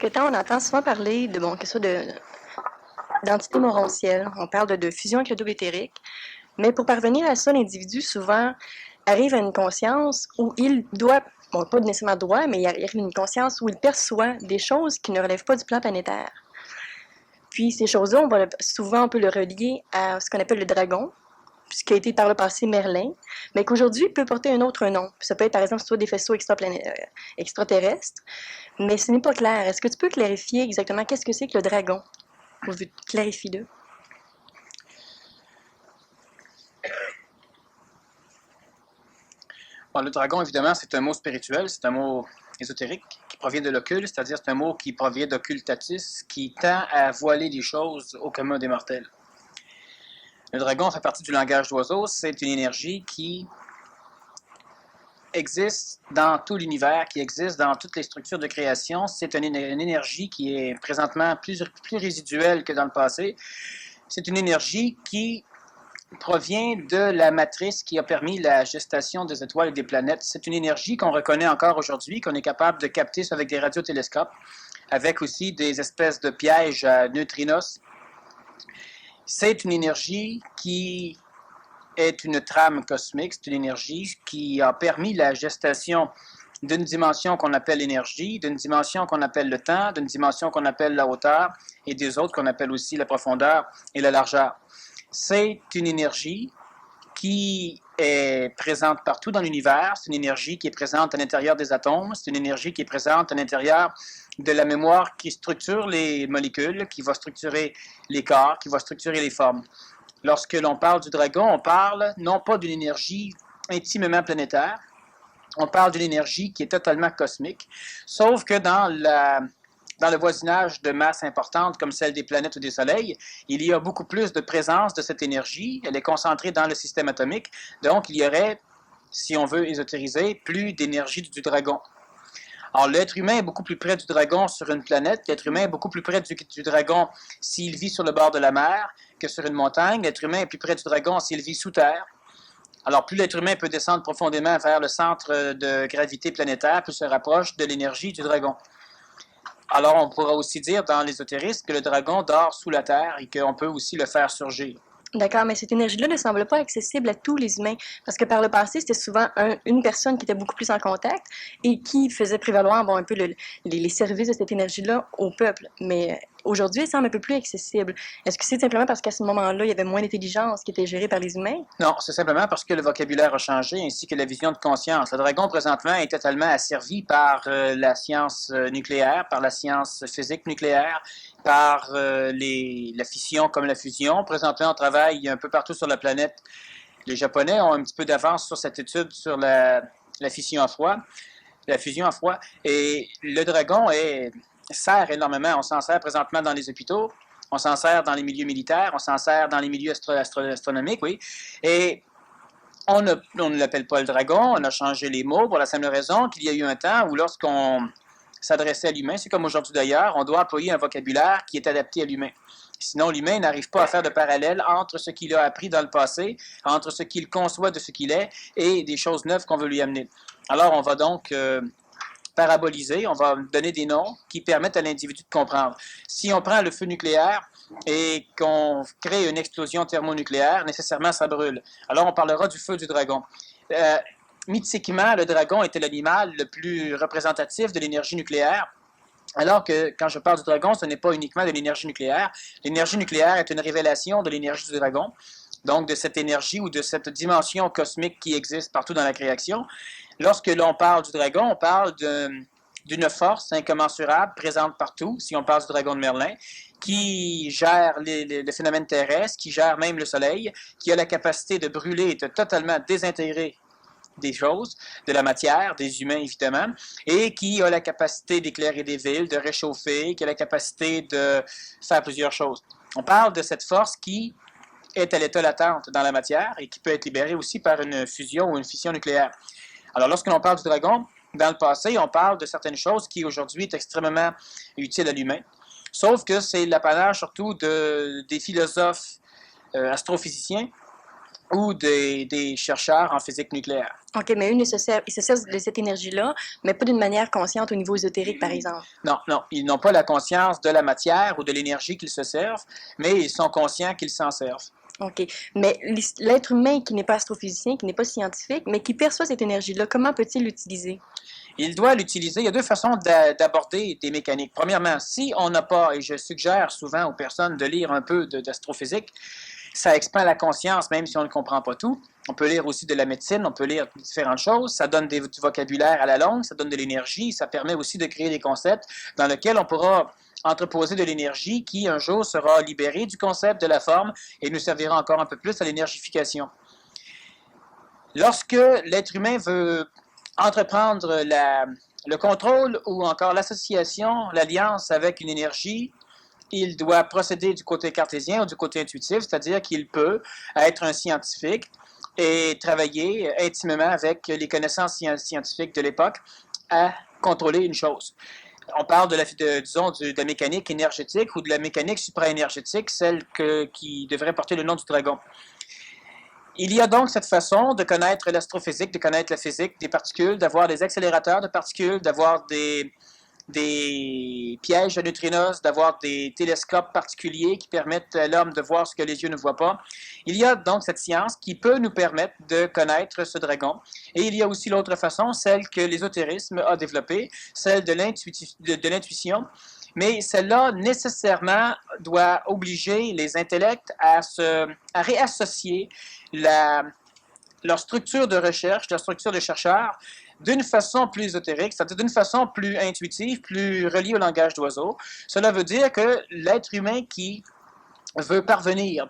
Que tant on entend souvent parler de que ce soit d'entité morontielle, on parle de fusion avec le double éthérique, mais pour parvenir à ça, l'individu souvent arrive à une conscience où il doit, bon, pas nécessairement droit, mais il arrive à une conscience où il perçoit des choses qui ne relèvent pas du plan planétaire. Puis ces choses-là, souvent on peut le relier à ce qu'on appelle le dragon, ce qui a été par le passé Merlin, mais qu'aujourd'hui peut porter un autre nom. Ça peut être par exemple soit des faisceaux extraterrestres, mais ce n'est pas clair. Est-ce que tu peux clarifier exactement qu'est-ce que c'est que le dragon? Clarifie-le. Bon, le dragon, évidemment, c'est un mot spirituel, c'est un mot ésotérique qui provient de l'occulte, c'est-à-dire c'est un mot qui provient d'occultatis, qui tend à voiler les choses au commun des mortels. Le dragon fait partie du langage d'oiseau, c'est une énergie qui existe dans tout l'univers, qui existe dans toutes les structures de création. C'est une énergie qui est présentement plus résiduelle que dans le passé. C'est une énergie qui provient de la matrice qui a permis la gestation des étoiles et des planètes. C'est une énergie qu'on reconnaît encore aujourd'hui, qu'on est capable de capter avec des radiotélescopes, avec aussi des espèces de pièges à neutrinos. C'est une énergie qui est une trame cosmique, c'est une énergie qui a permis la gestation d'une dimension qu'on appelle l'énergie, d'une dimension qu'on appelle le temps, d'une dimension qu'on appelle la hauteur, et des autres qu'on appelle aussi la profondeur et la largeur. C'est une énergie qui est présente partout dans l'univers, c'est une énergie qui est présente à l'intérieur des atomes, c'est une énergie qui est présente à l'intérieur de la mémoire qui structure les molécules, qui va structurer les corps, qui va structurer les formes. Lorsque l'on parle du dragon, on parle non pas d'une énergie intimement planétaire, on parle d'une énergie qui est totalement cosmique, sauf que dans le voisinage de masses importantes comme celle des planètes ou des soleils, il y a beaucoup plus de présence de cette énergie. Elle est concentrée dans le système atomique. Donc, il y aurait, si on veut ésotériser, plus d'énergie du dragon. Alors, l'être humain est beaucoup plus près du dragon sur une planète. L'être humain est beaucoup plus près du dragon s'il vit sur le bord de la mer que sur une montagne. L'être humain est plus près du dragon s'il vit sous terre. Alors, plus l'être humain peut descendre profondément vers le centre de gravité planétaire, plus se rapproche de l'énergie du dragon. Alors, on pourra aussi dire dans l'ésotérisme que le dragon dort sous la terre et qu'on peut aussi le faire surgir. D'accord, mais cette énergie-là ne semble pas accessible à tous les humains, parce que par le passé, c'était souvent une personne qui était beaucoup plus en contact et qui faisait prévaloir un peu les services de cette énergie-là au peuple. Mais aujourd'hui, elle semble un peu plus accessible. Est-ce que c'est simplement parce qu'à ce moment-là, il y avait moins d'intelligence qui était gérée par les humains? Non, c'est simplement parce que le vocabulaire a changé ainsi que la vision de conscience. Le dragon, présentement, est totalement asservi par la science nucléaire, par la science physique nucléaire, par la fission comme la fusion. Présentement, on travaille un peu partout sur la planète. Les Japonais ont un petit peu d'avance sur cette étude sur la fission à froid, la fusion à froid. Et le dragon sert énormément. On s'en sert présentement dans les hôpitaux. On s'en sert dans les milieux militaires, on s'en sert dans les milieux astronomiques, oui. Et on ne l'appelle pas le dragon, on a changé les mots pour la simple raison qu'il y a eu un temps où lorsqu'on s'adressait à l'humain, c'est comme aujourd'hui d'ailleurs, on doit employer un vocabulaire qui est adapté à l'humain. Sinon, l'humain n'arrive pas à faire de parallèle entre ce qu'il a appris dans le passé, entre ce qu'il conçoit de ce qu'il est et des choses neuves qu'on veut lui amener. Alors, on va donc paraboliser, on va donner des noms qui permettent à l'individu de comprendre. Si on prend le feu nucléaire et qu'on crée une explosion thermonucléaire, nécessairement ça brûle. Alors on parlera du feu du dragon. Mythiquement, le dragon était l'animal le plus représentatif de l'énergie nucléaire. Alors que quand je parle du dragon, ce n'est pas uniquement de l'énergie nucléaire. L'énergie nucléaire est une révélation de l'énergie du dragon, donc de cette énergie ou de cette dimension cosmique qui existe partout dans la création. Lorsque l'on parle du dragon, on parle d'une force incommensurable présente partout, si on parle du dragon de Merlin, qui gère les phénomènes terrestres, qui gère même le soleil, qui a la capacité de brûler et de totalement désintégrer des choses, de la matière, des humains évidemment, et qui a la capacité d'éclairer des villes, de réchauffer, qui a la capacité de faire plusieurs choses. On parle de cette force qui est à l'état latente dans la matière et qui peut être libérée aussi par une fusion ou une fission nucléaire. Alors, lorsque l'on parle du dragon, dans le passé, on parle de certaines choses qui aujourd'hui est extrêmement utile à l'humain. Sauf que c'est l'apanage surtout des philosophes astrophysiciens ou des chercheurs en physique nucléaire. OK, mais eux, ils se servent de cette énergie-là, mais pas d'une manière consciente au niveau ésotérique, par exemple. Non, non, ils n'ont pas la conscience de la matière ou de l'énergie qu'ils se servent, mais ils sont conscients qu'ils s'en servent. OK. Mais l'être humain qui n'est pas astrophysicien, qui n'est pas scientifique, mais qui perçoit cette énergie-là, comment peut-il l'utiliser? Il doit l'utiliser. Il y a deux façons d'aborder des mécaniques. Premièrement, si on n'a pas, et je suggère souvent aux personnes de lire un peu d'astrophysique, ça expand la conscience, même si on ne comprend pas tout. On peut lire aussi de la médecine, on peut lire différentes choses. Ça donne du vocabulaire à la longue, ça donne de l'énergie, ça permet aussi de créer des concepts dans lesquels on pourra entreposer de l'énergie qui, un jour, sera libérée du concept, de la forme, et nous servira encore un peu plus à l'énergification. Lorsque l'être humain veut entreprendre le contrôle ou encore l'association, l'alliance avec une énergie, il doit procéder du côté cartésien ou du côté intuitif, c'est-à-dire qu'il peut être un scientifique et travailler intimement avec les connaissances scientifiques de l'époque à contrôler une chose. On parle de la mécanique énergétique ou de la mécanique supraénergétique, celle qui devrait porter le nom du dragon. Il y a donc cette façon de connaître l'astrophysique, de connaître la physique des particules, d'avoir des accélérateurs de particules, d'avoir des pièges à neutrinos, d'avoir des télescopes particuliers qui permettent à l'homme de voir ce que les yeux ne voient pas. Il y a donc cette science qui peut nous permettre de connaître ce dragon. Et il y a aussi l'autre façon, celle que l'ésotérisme a développée, celle de l'intuition. Mais celle-là, nécessairement, doit obliger les intellects à réassocier leur structure de recherche, leur structure de chercheurs, d'une façon plus ésotérique, c'est-à-dire d'une façon plus intuitive, plus reliée au langage d'oiseau. Cela veut dire que l'être humain qui veut parvenir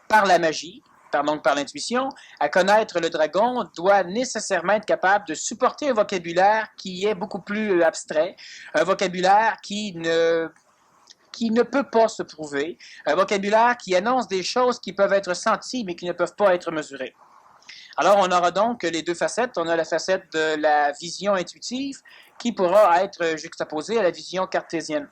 par la magie, donc par l'intuition, à connaître le dragon, doit nécessairement être capable de supporter un vocabulaire qui est beaucoup plus abstrait, un vocabulaire qui ne peut pas se prouver, un vocabulaire qui annonce des choses qui peuvent être senties mais qui ne peuvent pas être mesurées. Alors, on aura donc les deux facettes. On a la facette de la vision intuitive qui pourra être juxtaposée à la vision cartésienne.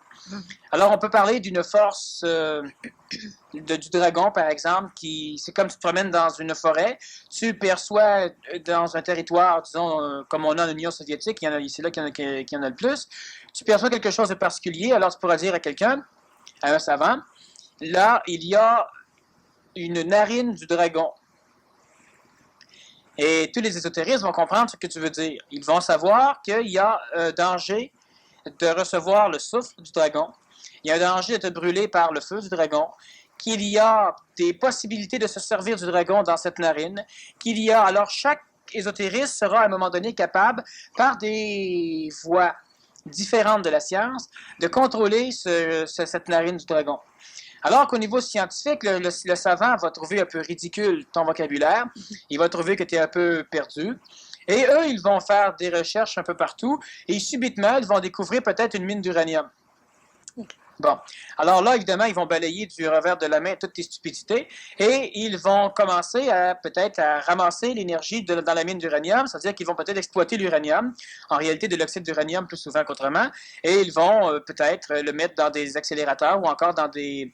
Alors, on peut parler d'une force du dragon, par exemple, c'est comme tu te promènes dans une forêt, tu perçois dans un territoire, disons, comme on a en Union soviétique, c'est là qu'il y en a le plus, tu perçois quelque chose de particulier, alors tu pourras dire à quelqu'un, à un savant, là, il y a une narine du dragon. Et tous les ésotéristes vont comprendre ce que tu veux dire. Ils vont savoir qu'il y a un danger de recevoir le souffle du dragon. Il y a un danger d'être brûlé par le feu du dragon. Qu'il y a des possibilités de se servir du dragon dans cette narine. Qu'il y a... Alors, chaque ésotériste sera à un moment donné capable, par des voies différentes de la science, de contrôler cette narine du dragon. Alors qu'au niveau scientifique, le savant va trouver un peu ridicule ton vocabulaire, il va trouver que tu es un peu perdu, et eux, ils vont faire des recherches un peu partout, et subitement, ils vont découvrir peut-être une mine d'uranium. Bon, alors là, évidemment, ils vont balayer du revers de la main toutes tes stupidités, et ils vont commencer peut-être à ramasser l'énergie dans la mine d'uranium, c'est-à-dire qu'ils vont peut-être exploiter l'uranium, en réalité de l'oxyde d'uranium plus souvent qu'autrement, et ils vont peut-être le mettre dans des accélérateurs ou encore dans des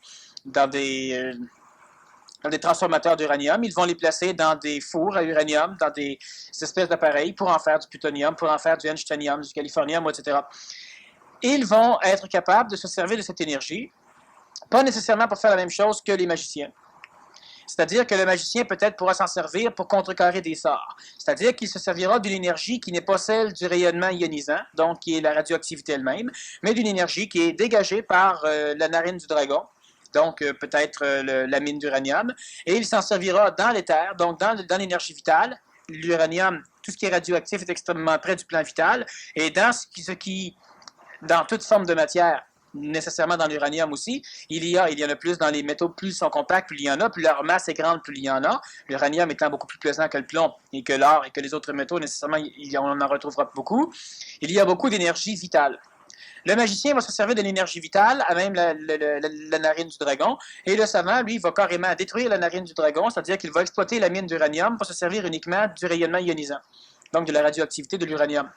transformateurs d'uranium. Ils vont les placer dans des fours à uranium, dans des espèces d'appareils pour en faire du plutonium, pour en faire du einsteinium, du californium, etc. Ils vont être capables de se servir de cette énergie, pas nécessairement pour faire la même chose que les magiciens. C'est-à-dire que le magicien peut-être pourra s'en servir pour contrecarrer des sorts. C'est-à-dire qu'il se servira d'une énergie qui n'est pas celle du rayonnement ionisant, donc qui est la radioactivité elle-même, mais d'une énergie qui est dégagée par la narine du dragon, donc peut-être la mine d'uranium, et il s'en servira dans l'éther, donc dans l'énergie vitale. L'uranium, tout ce qui est radioactif est extrêmement près du plan vital, et dans dans toute forme de matière, nécessairement dans l'uranium aussi, il y en a plus dans les métaux, plus ils sont compacts, plus il y en a, plus leur masse est grande, plus il y en a. L'uranium étant beaucoup plus pesant que le plomb et que l'or et que les autres métaux, nécessairement, on en retrouvera beaucoup. Il y a beaucoup d'énergie vitale. Le magicien va se servir de l'énergie vitale, à même la narine du dragon, et le savant, lui, va carrément détruire la narine du dragon, c'est-à-dire qu'il va exploiter la mine d'uranium pour se servir uniquement du rayonnement ionisant, donc de la radioactivité de l'uranium.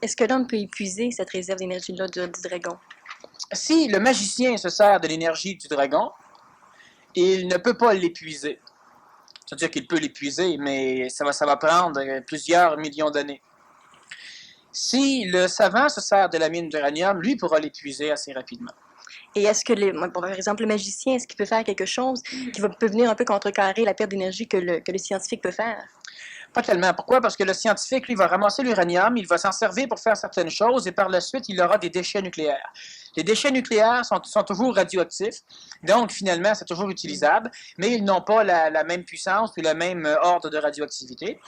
Est-ce que l'homme peut épuiser cette réserve d'énergie-là du dragon? Si le magicien se sert de l'énergie du dragon, il ne peut pas l'épuiser. C'est-à-dire qu'il peut l'épuiser, mais ça va prendre plusieurs millions d'années. Si le savant se sert de la mine d'uranium, lui pourra l'épuiser assez rapidement. Et est-ce que, par exemple, le magicien, est-ce qu'il peut faire quelque chose peut venir un peu contrecarrer la perte d'énergie que le scientifique peut faire? Pas tellement. Pourquoi? Parce que le scientifique, lui, va ramasser l'uranium, il va s'en servir pour faire certaines choses et par la suite, il aura des déchets nucléaires. Les déchets nucléaires sont toujours radioactifs, donc finalement, c'est toujours utilisable, mais ils n'ont pas la même puissance ou le même ordre de radioactivité.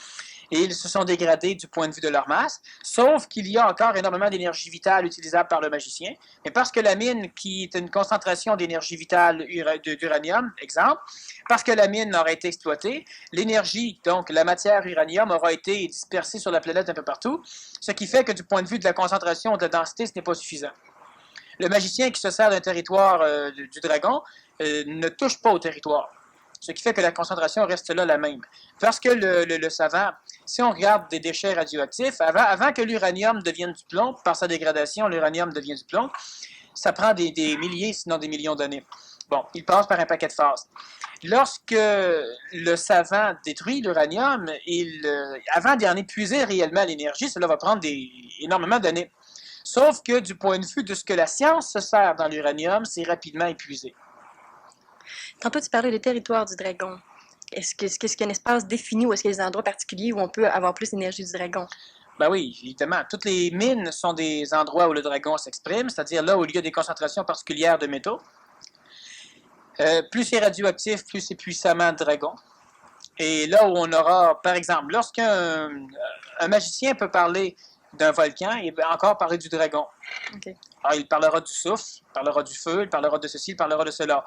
Et ils se sont dégradés du point de vue de leur masse, sauf qu'il y a encore énormément d'énergie vitale utilisable par le magicien. Mais parce que la mine, qui est une concentration d'énergie vitale d'uranium, exemple, parce que la mine aurait été exploitée, l'énergie, donc la matière uranium, aura été dispersée sur la planète un peu partout, ce qui fait que du point de vue de la concentration, de la densité, ce n'est pas suffisant. Le magicien qui se sert d'un territoire du dragon ne touche pas au territoire. Ce qui fait que la concentration reste là la même. Parce que le savant, si on regarde des déchets radioactifs, avant que l'uranium devienne du plomb, par sa dégradation, l'uranium devient du plomb, ça prend des milliers, sinon des millions d'années. Bon, il passe par un paquet de phases. Lorsque le savant détruit l'uranium, avant d'en épuiser réellement l'énergie, cela va prendre énormément d'années. Sauf que du point de vue de ce que la science se sert dans l'uranium, c'est rapidement épuisé. Tantôt, tu parlais du territoire du dragon. Est-ce qu'il y a un espace défini ou est-ce qu'il y a des endroits particuliers où on peut avoir plus d'énergie du dragon? Ben oui, évidemment. Toutes les mines sont des endroits où le dragon s'exprime, c'est-à-dire là où il y a des concentrations particulières de métaux. Plus c'est radioactif, plus c'est puissamment dragon. Et là où on aura, par exemple, lorsqu'un magicien peut parler d'un volcan, il va encore parler du dragon. Okay. Alors, il parlera du souffle, il parlera du feu, il parlera de ceci, il parlera de cela.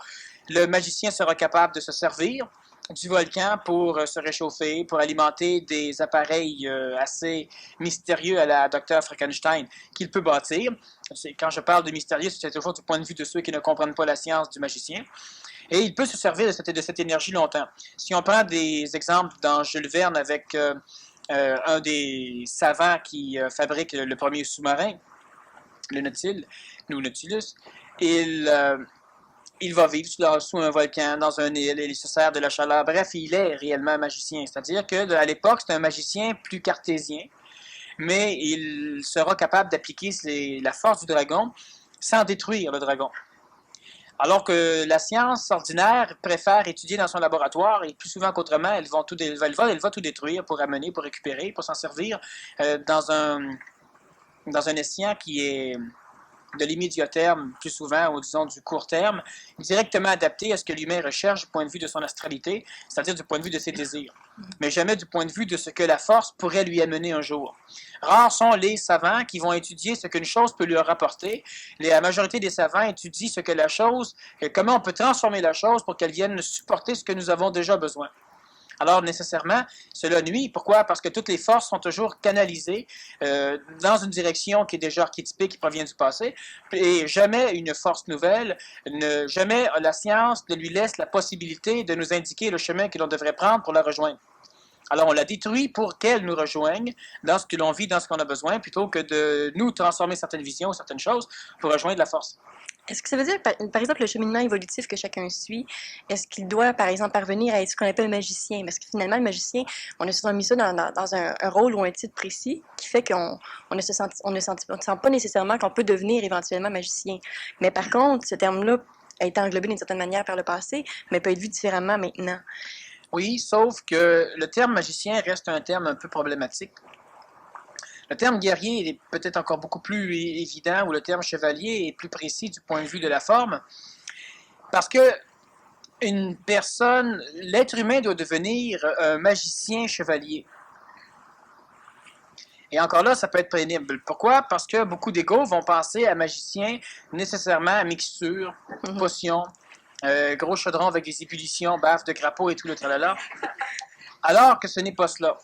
Le magicien sera capable de se servir du volcan pour se réchauffer, pour alimenter des appareils assez mystérieux à la Dr. Frankenstein qu'il peut bâtir. Quand je parle de mystérieux, c'est toujours du point de vue de ceux qui ne comprennent pas la science du magicien. Et il peut se servir de cette énergie longtemps. Si on prend des exemples dans Jules Verne avec un des savants qui fabrique le premier sous-marin, le Nautilus, il va vivre sous un volcan, dans un île, il se sert de la chaleur. Bref, il est réellement un magicien. C'est-à-dire qu'à l'époque, c'est un magicien plus cartésien, mais il sera capable d'appliquer la force du dragon sans détruire le dragon. Alors que la science ordinaire préfère étudier dans son laboratoire et plus souvent qu'autrement, elle va tout détruire pour amener, pour récupérer, pour s'en servir dans un escient qui est de l'immédiat terme, plus souvent, ou disons du court terme, directement adapté à ce que l'humain recherche du point de vue de son astralité, c'est-à-dire du point de vue de ses désirs, mais jamais du point de vue de ce que la force pourrait lui amener un jour. Rares sont les savants qui vont étudier ce qu'une chose peut leur apporter. La majorité des savants étudient ce que la chose, comment on peut transformer la chose pour qu'elle vienne supporter ce que nous avons déjà besoin. Alors, nécessairement, cela nuit. Pourquoi? Parce que toutes les forces sont toujours canalisées dans une direction qui est déjà archétypée, qui provient du passé, et jamais une force nouvelle, jamais la science ne lui laisse la possibilité de nous indiquer le chemin que l'on devrait prendre pour la rejoindre. Alors, on la détruit pour qu'elle nous rejoigne dans ce que l'on vit, dans ce qu'on a besoin, plutôt que de nous transformer certaines visions, certaines choses, pour rejoindre la force. Est-ce que ça veut dire, par exemple, le cheminement évolutif que chacun suit, est-ce qu'il doit, par exemple, parvenir à être ce qu'on appelle un magicien? Parce que finalement, le magicien, on a souvent mis ça dans un rôle ou un titre précis qui fait qu'on ne sent pas nécessairement qu'on peut devenir éventuellement magicien. Mais par contre, ce terme-là a été englobé d'une certaine manière par le passé, mais peut être vu différemment maintenant. Oui, sauf que le terme magicien reste un terme un peu problématique. Le terme guerrier est peut-être encore beaucoup plus évident, ou le terme chevalier est plus précis du point de vue de la forme, parce que une personne, l'être humain doit devenir un magicien chevalier. Et encore là, ça peut être pénible. Pourquoi? Parce que beaucoup d'égos vont penser à magicien nécessairement à mixture, potion, gros chaudron avec des ébullitions, baffe de crapaud et tout le tralala, alors que ce n'est pas cela.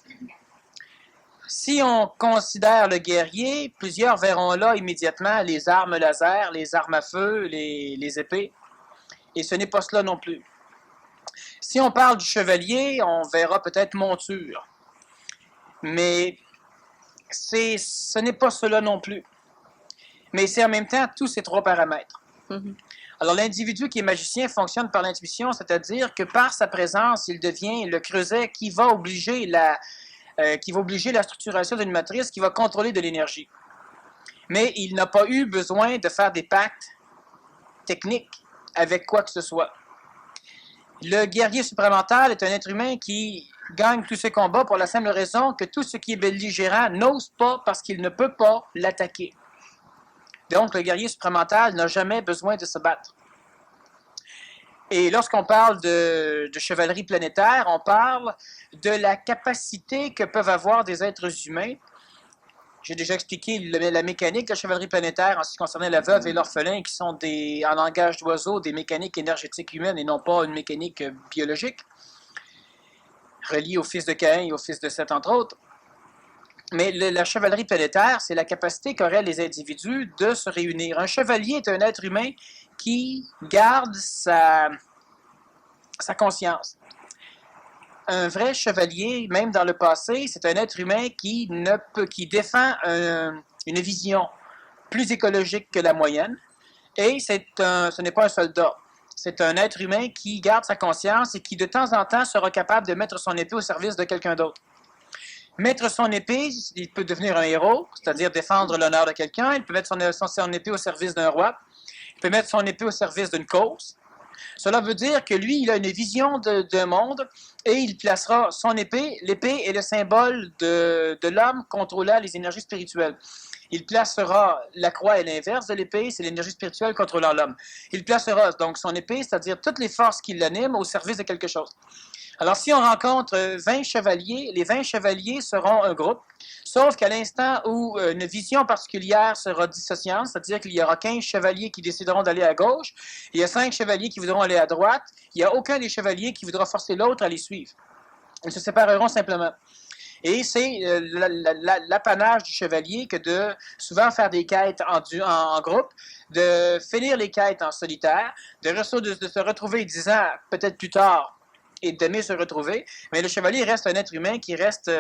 Si on considère le guerrier, plusieurs verront là immédiatement les armes laser, les armes à feu, les épées. Et ce n'est pas cela non plus. Si on parle du chevalier, on verra peut-être monture. Mais ce n'est pas cela non plus. Mais c'est en même temps tous ces trois paramètres. Alors, l'individu qui est magicien fonctionne par l'intuition, c'est-à-dire que par sa présence, il devient le creuset qui va obliger la structuration d'une matrice, qui va contrôler de l'énergie. Mais il n'a pas eu besoin de faire des pactes techniques avec quoi que ce soit. Le guerrier supramental est un être humain qui gagne tous ses combats pour la simple raison que tout ce qui est belligérant n'ose pas parce qu'il ne peut pas l'attaquer. Donc, le guerrier supramental n'a jamais besoin de se battre. Et lorsqu'on parle de chevalerie planétaire, on parle de la capacité que peuvent avoir des êtres humains. J'ai déjà expliqué la mécanique de la chevalerie planétaire en ce qui concernait la veuve et l'orphelin, qui sont en langage d'oiseau, des mécaniques énergétiques humaines et non pas une mécanique biologique, reliée au fils de Caïn et au fils de Seth, entre autres. Mais la chevalerie planétaire, c'est la capacité qu'auraient les individus de se réunir. Un chevalier est un être humain qui garde sa conscience. Un vrai chevalier, même dans le passé, c'est un être humain qui défend une vision plus écologique que la moyenne. Et ce n'est pas un soldat. C'est un être humain qui garde sa conscience et qui, de temps en temps, sera capable de mettre son épée au service de quelqu'un d'autre. Mettre son épée, il peut devenir un héros, c'est-à-dire défendre l'honneur de quelqu'un. Il peut mettre son épée au service d'un roi. Il peut mettre son épée au service d'une cause. Cela veut dire que lui, il a une vision d'un monde et il placera son épée. L'épée est le symbole de l'homme contrôlant les énergies spirituelles. Il placera la croix et l'inverse de l'épée, c'est l'énergie spirituelle contrôlant l'homme. Il placera donc son épée, c'est-à-dire toutes les forces qui l'animent au service de quelque chose. Alors, si on rencontre 20 chevaliers, les 20 chevaliers seront un groupe, sauf qu'à l'instant où une vision particulière sera dissociante, c'est-à-dire qu'il y aura 15 chevaliers qui décideront d'aller à gauche, il y a 5 chevaliers qui voudront aller à droite, il n'y a aucun des chevaliers qui voudra forcer l'autre à les suivre. Ils se sépareront simplement. Et c'est l'apanage du chevalier que de souvent faire des quêtes en groupe, de finir les quêtes en solitaire, de se retrouver 10 ans peut-être plus tard et d'aimer se retrouver, mais le chevalier reste un être humain qui reste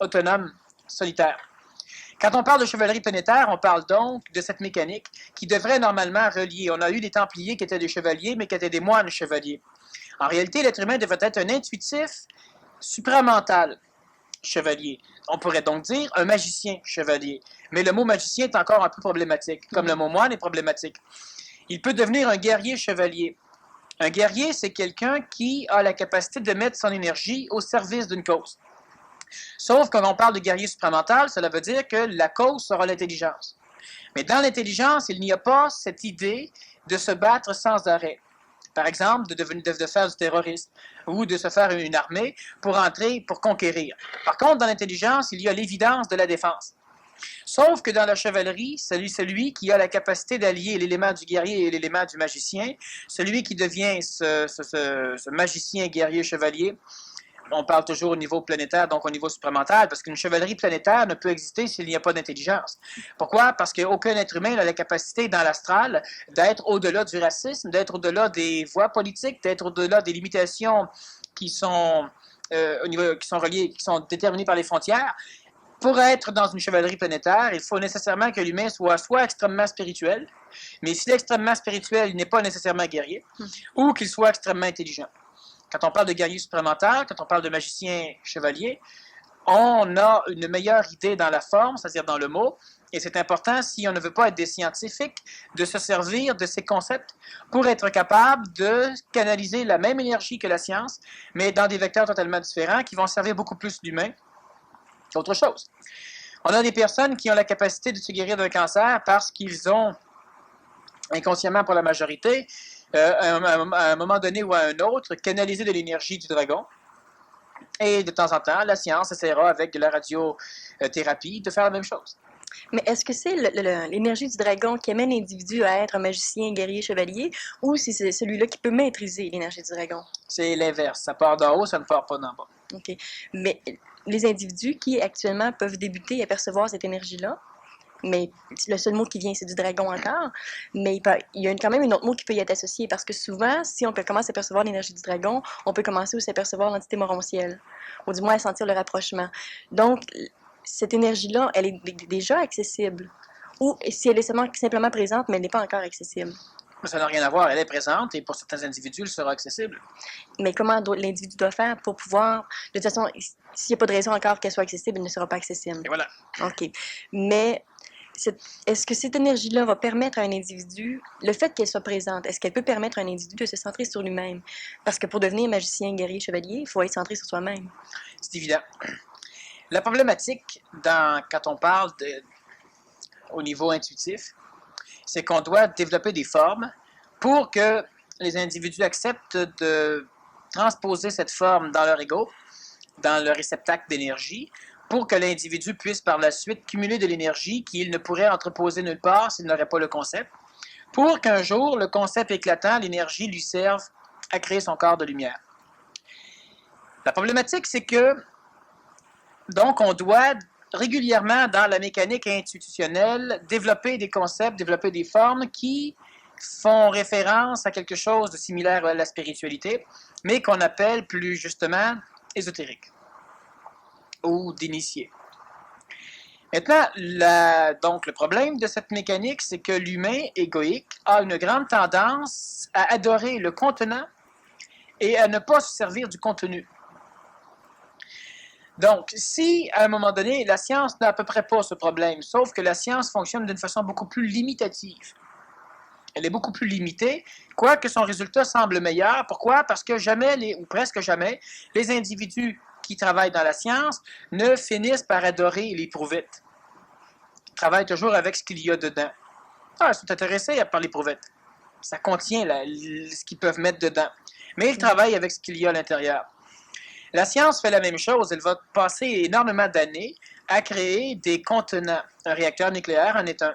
autonome, solitaire. Quand on parle de chevalerie planétaire, on parle donc de cette mécanique qui devrait normalement relier. On a eu des Templiers qui étaient des chevaliers, mais qui étaient des moines chevaliers. En réalité, l'être humain devrait être un intuitif supramental chevalier. On pourrait donc dire un magicien chevalier. Mais le mot magicien est encore un peu problématique, comme le mot moine est problématique. Il peut devenir un guerrier chevalier. Un guerrier, c'est quelqu'un qui a la capacité de mettre son énergie au service d'une cause. Sauf quand on parle de guerrier supramental, cela veut dire que la cause sera l'intelligence. Mais dans l'intelligence, il n'y a pas cette idée de se battre sans arrêt. Par exemple, de faire du terrorisme ou de se faire une armée pour entrer, pour conquérir. Par contre, dans l'intelligence, il y a l'évidence de la défense. Sauf que dans la chevalerie, celui qui a la capacité d'allier l'élément du guerrier et l'élément du magicien, celui qui devient ce magicien guerrier chevalier, on parle toujours au niveau planétaire, donc au niveau supramental, parce qu'une chevalerie planétaire ne peut exister s'il n'y a pas d'intelligence. Pourquoi? Parce qu'aucun être humain n'a la capacité dans l'astral d'être au-delà du racisme, d'être au-delà des voies politiques, d'être au-delà des limitations qui sont reliées, qui sont déterminées par les frontières. Pour être dans une chevalerie planétaire, il faut nécessairement que l'humain soit extrêmement spirituel, mais s'il est extrêmement spirituel, il n'est pas nécessairement guerrier, ou qu'il soit extrêmement intelligent. Quand on parle de guerrier supplémentaire, quand on parle de magicien chevalier, on a une meilleure idée dans la forme, c'est-à-dire dans le mot, et c'est important, si on ne veut pas être des scientifiques, de se servir de ces concepts pour être capable de canaliser la même énergie que la science, mais dans des vecteurs totalement différents qui vont servir beaucoup plus l'humain qu'autre chose. On a des personnes qui ont la capacité de se guérir d'un cancer parce qu'ils ont, inconsciemment pour la majorité, à un moment donné ou à un autre, canaliser de l'énergie du dragon. Et de temps en temps, la science essaiera avec de la radiothérapie de faire la même chose. Mais est-ce que c'est l'énergie du dragon qui amène l'individu à être un magicien, guerrier, chevalier, ou c'est celui-là qui peut maîtriser l'énergie du dragon? C'est l'inverse. Ça part d'en haut, ça ne part pas d'en bas. OK. Mais les individus qui actuellement peuvent débuter à percevoir cette énergie-là, mais le seul mot qui vient, c'est du dragon encore, mais il y a quand même un autre mot qui peut y être associé, parce que souvent, si on commence à percevoir l'énergie du dragon, on peut commencer aussi à percevoir l'entité morontielle, ou du moins à sentir le rapprochement. Donc, cette énergie-là, elle est déjà accessible, ou si elle est simplement présente, mais elle n'est pas encore accessible. Ça n'a rien à voir, elle est présente et pour certains individus, elle sera accessible. Mais comment l'individu doit faire pour pouvoir, de toute façon, s'il n'y a pas de raison encore qu'elle soit accessible, elle ne sera pas accessible. Et voilà. OK. Mais est-ce que cette énergie-là va permettre à un individu, le fait qu'elle soit présente, est-ce qu'elle peut permettre à un individu de se centrer sur lui-même? Parce que pour devenir magicien, guerrier, chevalier, il faut être centré sur soi-même. C'est évident. La problématique, quand on parle au niveau intuitif, c'est qu'on doit développer des formes pour que les individus acceptent de transposer cette forme dans leur ego, dans le réceptacle d'énergie, pour que l'individu puisse par la suite cumuler de l'énergie qu'il ne pourrait entreposer nulle part s'il n'aurait pas le concept, pour qu'un jour, le concept éclatant, l'énergie lui serve à créer son corps de lumière. La problématique, c'est que, donc, on doit régulièrement, dans la mécanique institutionnelle, développer des concepts, développer des formes qui font référence à quelque chose de similaire à la spiritualité, mais qu'on appelle plus justement ésotérique ou d'initié. Maintenant, donc le problème de cette mécanique, c'est que l'humain égoïque a une grande tendance à adorer le contenant et à ne pas se servir du contenu. Donc, si, à un moment donné, la science n'a à peu près pas ce problème, sauf que la science fonctionne d'une façon beaucoup plus limitative. Elle est beaucoup plus limitée, quoique son résultat semble meilleur. Pourquoi? Parce que jamais, ou presque jamais, les individus qui travaillent dans la science ne finissent par adorer les prouvettes. Ils travaillent toujours avec ce qu'il y a dedans. Ils sont intéressés par les prouvettes. Ça contient ce qu'ils peuvent mettre dedans. Mais ils travaillent avec ce qu'il y a à l'intérieur. La science fait la même chose. Elle va passer énormément d'années à créer des contenants. Un réacteur nucléaire en est un.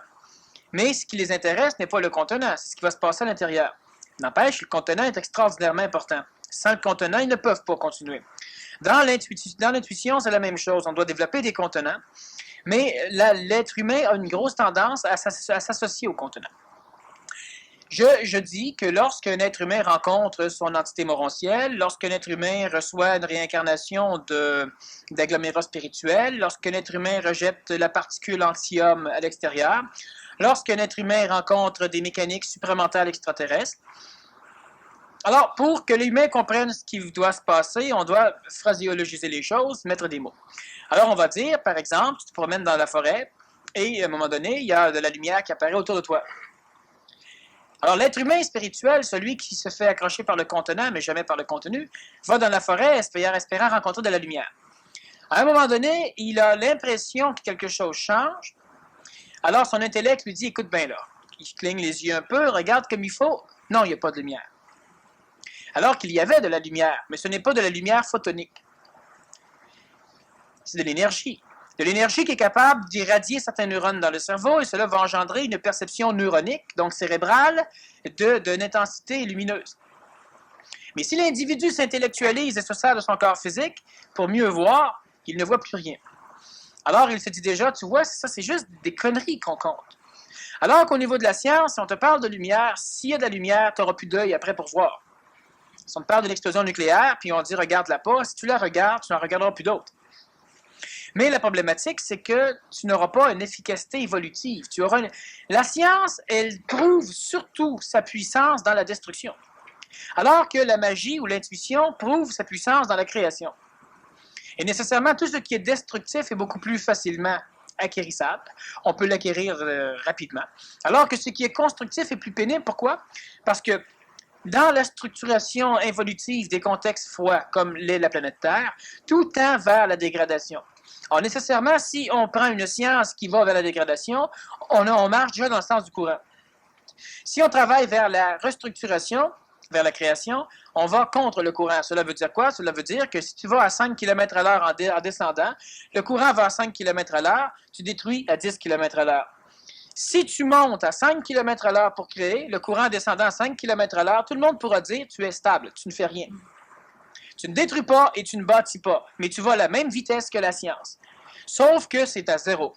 Mais ce qui les intéresse n'est pas le contenant, c'est ce qui va se passer à l'intérieur. N'empêche, le contenant est extraordinairement important. Sans le contenant, ils ne peuvent pas continuer. Dans l'intuition, c'est la même chose. On doit développer des contenants, mais l'être humain a une grosse tendance à s'associer aux contenants. Je dis que lorsqu'un être humain rencontre son entité morontielle, lorsqu'un être humain reçoit une réincarnation d'agglomérat spirituel, lorsqu'un être humain rejette la particule anti-homme à l'extérieur, lorsqu'un être humain rencontre des mécaniques supramentales extraterrestres, alors, pour que l'humain comprenne ce qui doit se passer, on doit phraséologiser les choses, mettre des mots. Alors, on va dire, par exemple, tu te promènes dans la forêt et à un moment donné, il y a de la lumière qui apparaît autour de toi. Alors, l'être humain spirituel, celui qui se fait accrocher par le contenant, mais jamais par le contenu, va dans la forêt espérant rencontrer de la lumière. À un moment donné, il a l'impression que quelque chose change. Alors, son intellect lui dit, écoute bien là. Il cligne les yeux un peu, regarde comme il faut. Non, il n'y a pas de lumière. Alors qu'il y avait de la lumière, mais ce n'est pas de la lumière photonique. C'est de l'énergie. De l'énergie qui est capable d'irradier certains neurones dans le cerveau, et cela va engendrer une perception neuronique, donc cérébrale, d'une intensité lumineuse. Mais si l'individu s'intellectualise et se sert de son corps physique pour mieux voir, il ne voit plus rien. Alors il se dit déjà, tu vois, ça c'est juste des conneries qu'on compte. Alors qu'au niveau de la science, si on te parle de lumière, s'il y a de la lumière, tu n'auras plus d'œil après pour voir. Si on te parle de l'explosion nucléaire, puis on dit regarde-la pas, si tu la regardes, tu n'en regarderas plus d'autres. Mais la problématique, c'est que tu n'auras pas une efficacité évolutive. La science, elle prouve surtout sa puissance dans la destruction. Alors que la magie ou l'intuition prouve sa puissance dans la création. Et nécessairement, tout ce qui est destructif est beaucoup plus facilement acquérissable. On peut l'acquérir rapidement. Alors que ce qui est constructif est plus pénible. Pourquoi? Parce que dans la structuration évolutive des contextes froids, comme l'est la planète Terre, tout tend vers la dégradation. Alors, nécessairement, si on prend une science qui va vers la dégradation, on marche déjà dans le sens du courant. Si on travaille vers la restructuration, vers la création, on va contre le courant. Cela veut dire quoi? Cela veut dire que si tu vas à 5 km à l'heure en descendant, le courant va à 5 km à l'heure, tu détruis à 10 km à l'heure. Si tu montes à 5 km à l'heure pour créer, le courant descendant à 5 km à l'heure, tout le monde pourra dire tu es stable, tu ne fais rien. Tu ne détruis pas et tu ne bâtis pas, mais tu vas à la même vitesse que la science. Sauf que c'est à zéro.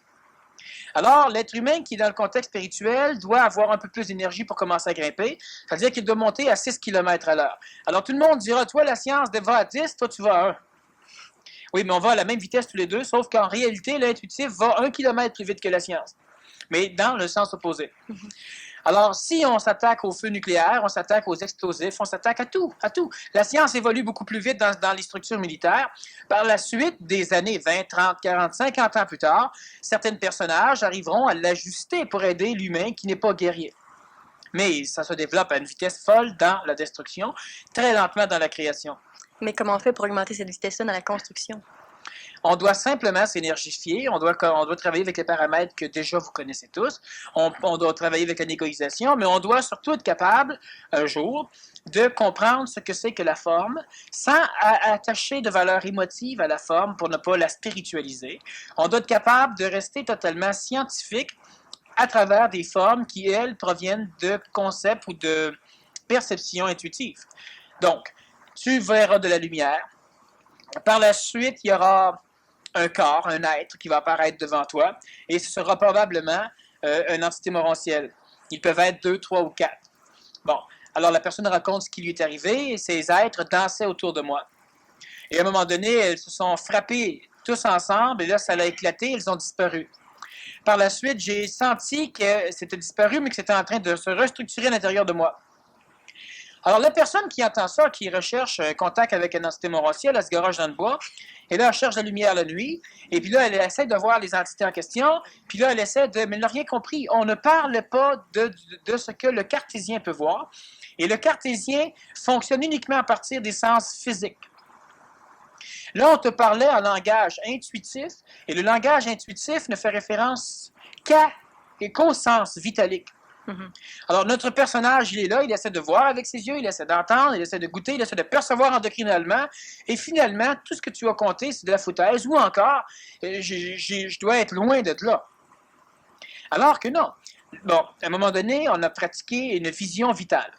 Alors, l'être humain qui est dans le contexte spirituel doit avoir un peu plus d'énergie pour commencer à grimper, c'est-à-dire qu'il doit monter à 6 km à l'heure. Alors, tout le monde dira, toi, la science va à 10, toi, tu vas à 1. Oui, mais on va à la même vitesse tous les deux, sauf qu'en réalité, l'intuitif va 1 km plus vite que la science, mais dans le sens opposé. Alors, si on s'attaque au feu nucléaire, on s'attaque aux explosifs, on s'attaque à tout, à tout. La science évolue beaucoup plus vite dans les structures militaires. Par la suite, des années 20, 30, 40, 50 ans plus tard, certains personnages arriveront à l'ajuster pour aider l'humain qui n'est pas guerrier. Mais ça se développe à une vitesse folle dans la destruction, très lentement dans la création. Mais comment on fait pour augmenter cette vitesse-là dans la construction? On doit simplement s'énergifier, on doit travailler avec les paramètres que déjà vous connaissez tous, on doit travailler avec la négociation, mais on doit surtout être capable, un jour, de comprendre ce que c'est que la forme, sans attacher de valeur émotive à la forme pour ne pas la spiritualiser. On doit être capable de rester totalement scientifique à travers des formes qui, elles, proviennent de concepts ou de perceptions intuitives. Donc, tu verras de la lumière. Par la suite, il y aura un corps, un être qui va apparaître devant toi, et ce sera probablement une entité morontielle. Ils peuvent être 2, 3 ou 4. Bon, alors la personne raconte ce qui lui est arrivé, et ces êtres dansaient autour de moi. Et à un moment donné, elles se sont frappées tous ensemble, et là, ça a éclaté, elles ont disparu. Par la suite, j'ai senti que c'était disparu, mais que c'était en train de se restructurer à l'intérieur de moi. Alors, la personne qui entend ça, qui recherche un contact avec une entité morontielle, elle se garage dans le bois, et là, elle cherche la lumière la nuit, et puis là, elle essaie de voir les entités en question, puis là, elle essaie de... Mais elle n'a rien compris. On ne parle pas de ce que le cartésien peut voir, et le cartésien fonctionne uniquement à partir des sens physiques. Là, on te parlait en langage intuitif, et le langage intuitif ne fait référence qu'au sens vitalique. Alors, notre personnage, il est là, il essaie de voir avec ses yeux, il essaie d'entendre, il essaie de goûter, il essaie de percevoir endocrinalement, et finalement, tout ce que tu as compté, c'est de la foutaise, ou encore, je dois être loin d'être là. Alors que non. Bon, à un moment donné, on a pratiqué une vision vitale,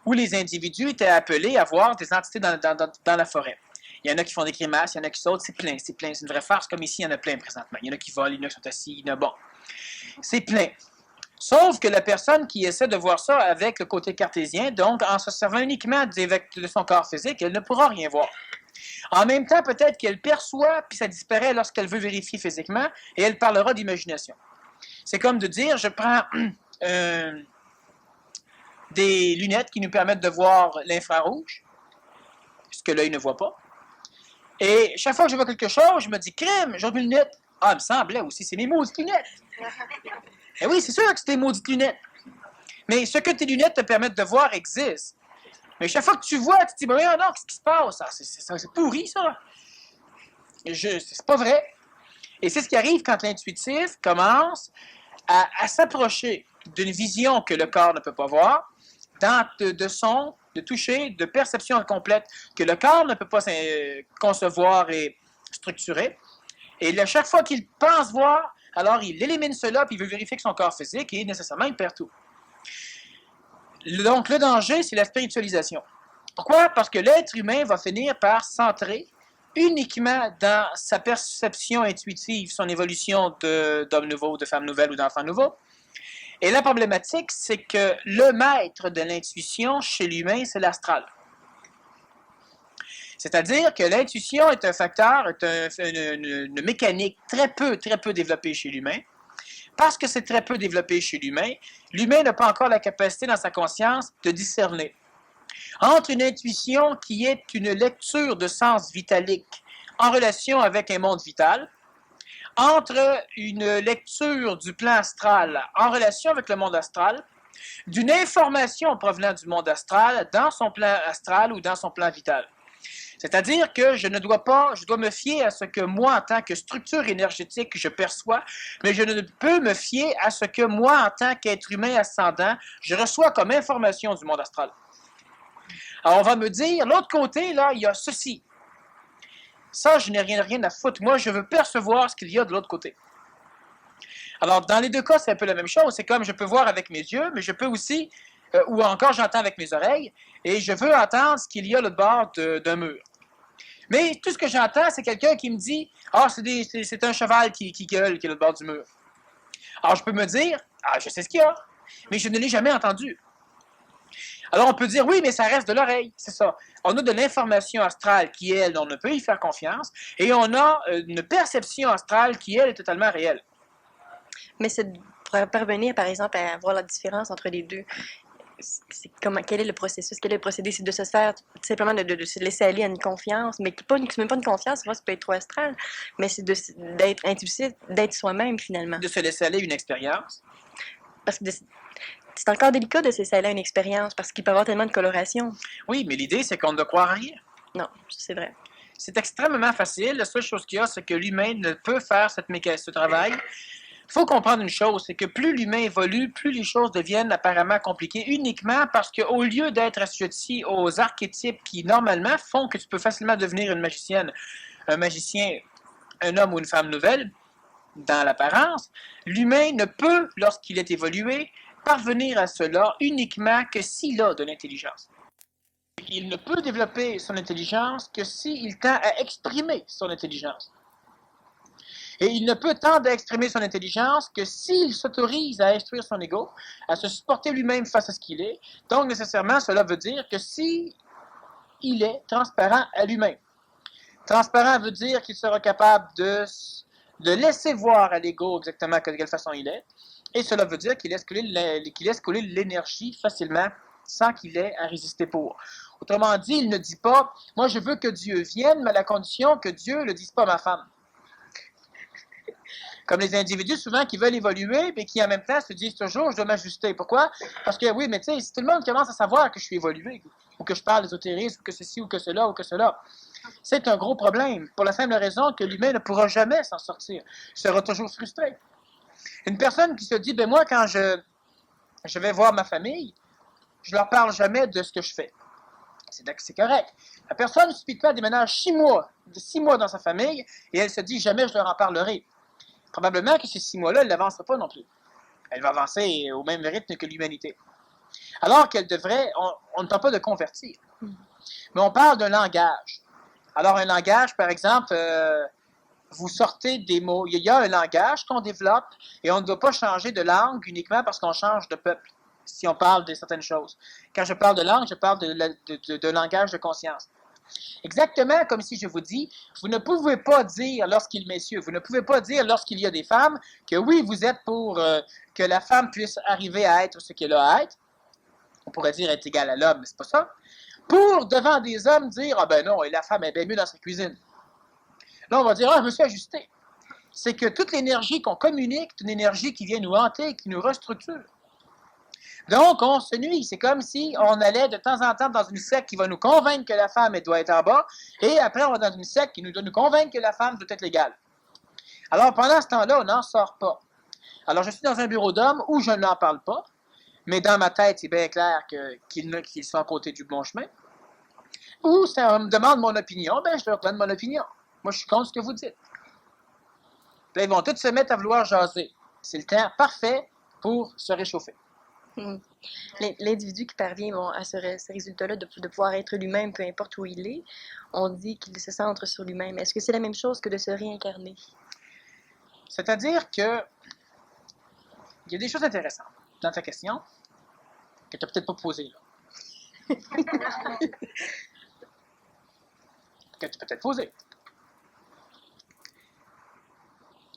où les individus étaient appelés à voir des entités dans la forêt. Il y en a qui font des grimaces, il y en a qui sautent, c'est plein, c'est une vraie farce, comme ici, il y en a plein présentement. Il y en a qui volent, il y en a qui sont assis, il y en a bon. C'est plein. Sauf que la personne qui essaie de voir ça avec le côté cartésien, donc en se servant uniquement de son corps physique, elle ne pourra rien voir. En même temps, peut-être qu'elle perçoit, puis ça disparaît lorsqu'elle veut vérifier physiquement, et elle parlera d'imagination. C'est comme de dire, je prends des lunettes qui nous permettent de voir l'infrarouge, ce que l'œil ne voit pas, et chaque fois que je vois quelque chose, je me dis, crème, j'ai mes lunettes. Ah, il me semblait aussi, c'est mes maudites lunettes. Eh oui, c'est sûr que c'est tes maudites lunettes. Mais ce que tes lunettes te permettent de voir existe. Mais chaque fois que tu vois, tu te dis, ben non, qu'est-ce qui se passe? C'est pourri, ça. C'est pas vrai. Et c'est ce qui arrive quand l'intuitif commence à s'approcher d'une vision que le corps ne peut pas voir, de son, de toucher, de perception complète que le corps ne peut pas concevoir et structurer. Et là, chaque fois qu'il pense voir, alors il élimine cela, puis il veut vérifier que son corps physique, et nécessairement, il perd tout. Donc, le danger, c'est la spiritualisation. Pourquoi? Parce que l'être humain va finir par centrer uniquement dans sa perception intuitive, son évolution d'homme nouveau, de femme nouvelle ou d'enfant nouveau. Et la problématique, c'est que le maître de l'intuition chez l'humain, c'est l'astral. C'est-à-dire que l'intuition est un facteur, une mécanique très peu développée chez l'humain. Parce que c'est très peu développé chez l'humain, l'humain n'a pas encore la capacité dans sa conscience de discerner entre une intuition qui est une lecture de sens vitalique en relation avec un monde vital, entre une lecture du plan astral en relation avec le monde astral, d'une information provenant du monde astral dans son plan astral ou dans son plan vital. C'est-à-dire que je dois me fier à ce que moi, en tant que structure énergétique, je perçois, mais je ne peux me fier à ce que moi, en tant qu'être humain ascendant, je reçois comme information du monde astral. Alors, on va me dire, l'autre côté, là, il y a ceci. Ça, je n'ai rien à foutre. Moi, je veux percevoir ce qu'il y a de l'autre côté. Alors, dans les deux cas, c'est un peu la même chose. C'est comme je peux voir avec mes yeux, mais je peux aussi, ou encore j'entends avec mes oreilles, et je veux entendre ce qu'il y a à l'autre bord d'un mur. Mais tout ce que j'entends, c'est quelqu'un qui me dit « Ah, c'est un cheval qui gueule, qui est à l'autre bord du mur. » Alors, je peux me dire « Ah, je sais ce qu'il y a, mais je ne l'ai jamais entendu. » Alors, on peut dire « Oui, mais ça reste de l'oreille. » C'est ça. On a de l'information astrale qui, elle, on ne peut y faire confiance, et on a une perception astrale qui, elle, est totalement réelle. Mais cette parvenir, par exemple, à voir la différence entre les deux, quel est le processus, quel est le procédé? C'est de se faire, simplement de se laisser aller à une confiance, mais c'est même pas une confiance, ça peut être trop astral, mais c'est d'être intuitif, d'être soi-même, finalement. De se laisser aller à une expérience. Parce que c'est encore délicat de se laisser aller à une expérience, parce qu'il peut y avoir tellement de coloration. Oui, mais l'idée, c'est qu'on ne croit à rien. Non, c'est vrai. C'est extrêmement facile. La seule chose qu'il y a, c'est que l'humain ne peut faire ce travail. Il faut comprendre une chose, c'est que plus l'humain évolue, plus les choses deviennent apparemment compliquées, uniquement parce qu'au lieu d'être assujetti aux archétypes qui, normalement, font que tu peux facilement devenir une magicienne, un magicien, un homme ou une femme nouvelle, dans l'apparence, l'humain ne peut, lorsqu'il est évolué, parvenir à cela uniquement que s'il a de l'intelligence. Il ne peut développer son intelligence que s'il tend à exprimer son intelligence. Et il ne peut tendre à exprimer son intelligence que s'il s'autorise à instruire son ego, à se supporter lui-même face à ce qu'il est. Donc, nécessairement, cela veut dire que s'il est transparent à lui-même. Transparent veut dire qu'il sera capable de laisser voir à l'ego exactement de quelle façon il est. Et cela veut dire qu'il laisse couler l'énergie facilement sans qu'il ait à résister pour. Autrement dit, il ne dit pas « Moi, je veux que Dieu vienne, mais à la condition que Dieu ne le dise pas à ma femme. » Comme les individus souvent qui veulent évoluer, mais qui en même temps se disent toujours, je dois m'ajuster. Pourquoi? Parce que oui, mais tu sais, si tout le monde commence à savoir que je suis évolué, ou que je parle d'ésotérisme, ou que ceci, ou que cela, ou que cela, c'est un gros problème, pour la simple raison que l'humain ne pourra jamais s'en sortir. Il sera toujours frustré. Une personne qui se dit, ben moi, quand je vais voir ma famille, je leur parle jamais de ce que je fais. C'est correct. La personne subitement déménage 6 mois dans sa famille, et elle se dit, jamais je leur en parlerai. Probablement que ces 6 mois-là, elle n'avancera pas non plus. Elle va avancer au même rythme que l'humanité. Alors qu'elle devrait, on ne parle pas de convertir, mais on parle d'un langage. Alors un langage, par exemple, vous sortez des mots. Il y a un langage qu'on développe et on ne doit pas changer de langue uniquement parce qu'on change de peuple, si on parle de certaines choses. Quand je parle de langue, je parle de langage de conscience. Exactement comme si je vous dis, vous ne pouvez pas dire messieurs, vous ne pouvez pas dire lorsqu'il y a des femmes que oui, vous êtes pour que la femme puisse arriver à être ce qu'elle a à être. On pourrait dire être égale à l'homme, mais c'est pas ça. Pour, devant des hommes, dire, ah ben non, et la femme est bien mieux dans sa cuisine. Là, on va dire, ah, je me suis ajusté. C'est que toute l'énergie qu'on communique, c'est une énergie qui vient nous hanter, qui nous restructure. Donc, on se nuit. C'est comme si on allait de temps en temps dans une secte qui va nous convaincre que la femme elle doit être en bas, et après, on va dans une secte qui doit nous convaincre que la femme doit être légale. Alors, pendant ce temps-là, on n'en sort pas. Alors, je suis dans un bureau d'hommes où je n'en parle pas, mais dans ma tête, c'est bien clair qu'ils sont à côté du bon chemin. Ou ça me demande mon opinion, ben je leur donne mon opinion. Moi, je suis contre ce que vous dites. Puis, ils vont tous se mettre à vouloir jaser. C'est le temps parfait pour se réchauffer. L'individu qui parvient à ce résultat-là de pouvoir être lui-même, peu importe où il est, on dit qu'il se centre sur lui-même. Est-ce que c'est la même chose que de se réincarner? C'est-à-dire que il y a des choses intéressantes dans ta question que tu n'as peut-être pas posées là. Que tu peux peut-être poser.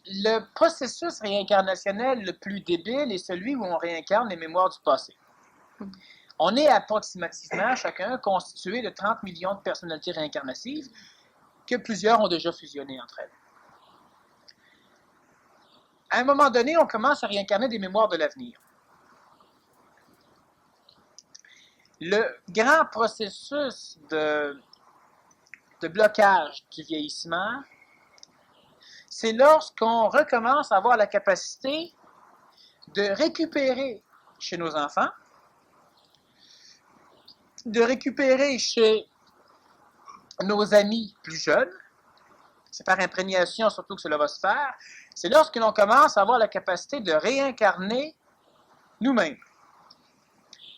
Le processus réincarnationnel le plus débile est celui où on réincarne les mémoires du passé. On est approximativement, chacun, constitué de 30 millions de personnalités réincarnatives que plusieurs ont déjà fusionné entre elles. À un moment donné, on commence à réincarner des mémoires de l'avenir. Le grand processus de blocage du vieillissement, c'est lorsqu'on recommence à avoir la capacité de récupérer chez nos enfants, de récupérer chez nos amis plus jeunes, c'est par imprégnation surtout que cela va se faire, c'est lorsque l'on commence à avoir la capacité de réincarner nous-mêmes.